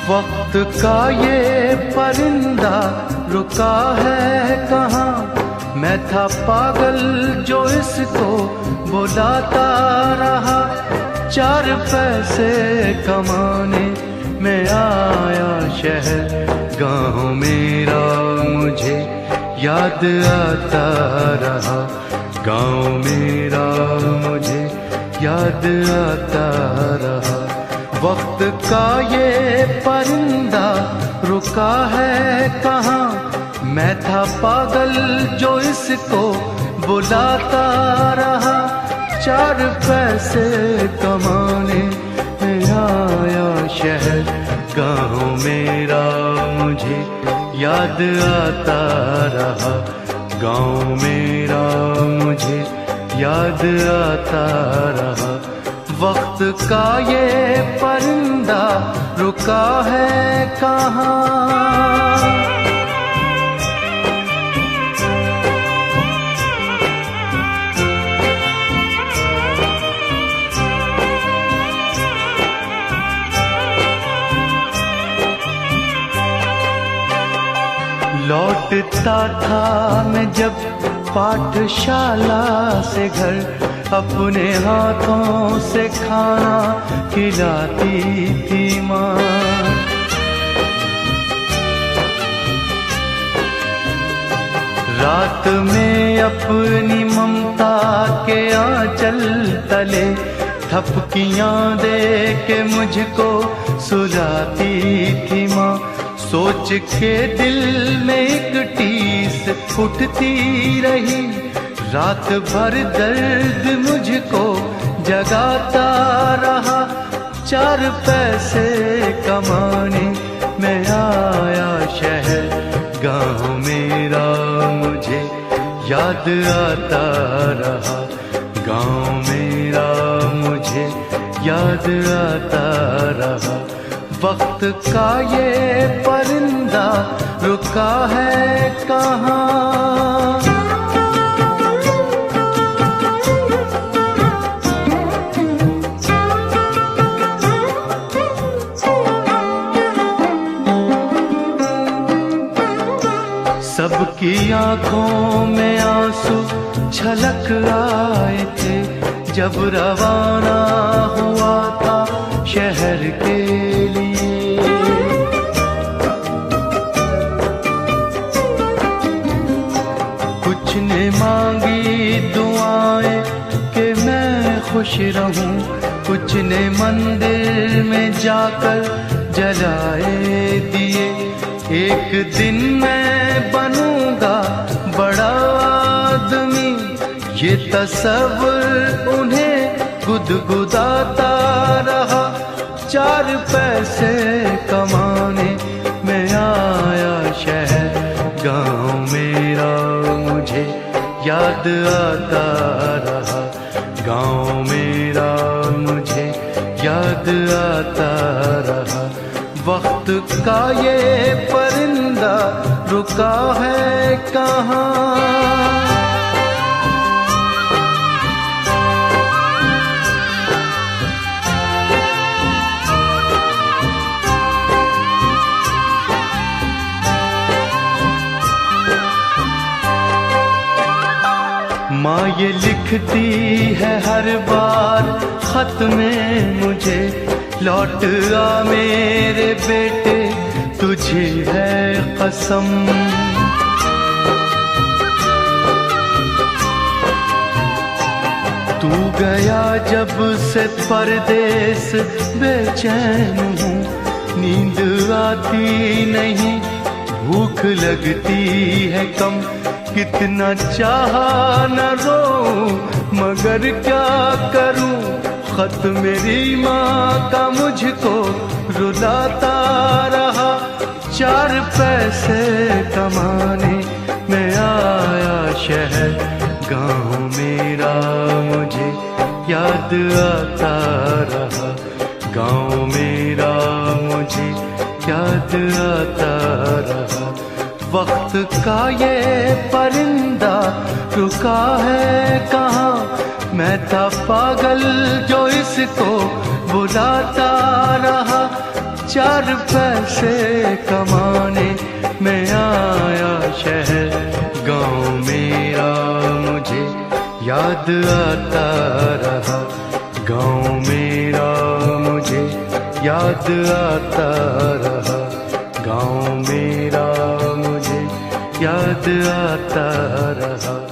वक्त का ये परिंदा रुका है कहाँ। मैं था पागल जो इसको बुलाता रहा। 4 पैसे कमाने मैं आया शहर, गाँव मेरा मुझे याद आता रहा। गाँव मेरा मुझे याद आता रहा। वक्त का ये परिंदा रुका है कहाँ। मैं था पागल जो इसको बुलाता रहा। 4 पैसे कमाने मैं आया शहर, गाँव मेरा मुझे याद आता रहा। गाँव मेरा मुझे याद आता रहा। वक्त का ये परिंदा रुका है कहाँ। लौटता था मैं जब पाठशाला से घर, अपने हाथों से खाना खिलाती थी माँ। रात में अपनी ममता के आंचल तले थपकियां दे के मुझको सुलाती थी माँ। सोच के दिल में एक टीस उठती रही, रात भर दर्द मुझको जगाता रहा। 4 पैसे कमाने मैं आया शहर, गाँव मेरा मुझे याद आता रहा। गाँव मेरा मुझे याद आता रहा। वक्त का ये परिंदा रुका है कहाँ। सबकी आंखों में आंसू छलक आए थे जब रवाना हुआ था शहर के लिए। कुछ ने मांगी दुआएं कि मैं खुश रहूं, कुछ ने मंदिर में जाकर जलाए दिए। एक दिन मैं बनूंगा बड़ा आदमी, ये तसव्वुर उन्हें गुदगुदाता रहा। 4 पैसे कमाने मैं आया शहर, गाँव मेरा मुझे याद आता रहा। गाँव मेरा मुझे याद आता रहा। वक्त का ये परिंदा रुका है कहाँ। माँ ये लिखती है हर बार खत में मुझे, लौट आ मेरे बेटे तुझे है कसम। तू गया जब से परदेस बेचैन हूँ, नींद आती नहीं भूख लगती है कम। कितना चाहा न रो मगर क्या करूं, खत मेरी माँ का मुझको रुलाता रहा। 4 पैसे कमाने मैं आया शहर, गाँव मेरा मुझे याद आता रहा। गाँव मेरा मुझे याद आता रहा। वक्त का ये परिंदा रुका है कहाँ। मैं था पागल जो इसको बुलाता रहा। चार पैसे कमाने में आया शहर। गाँव मेरा मुझे याद आता रहा, गाँव मेरा मुझे याद आता रहा, गाँव मेरा मुझे याद आता रहा।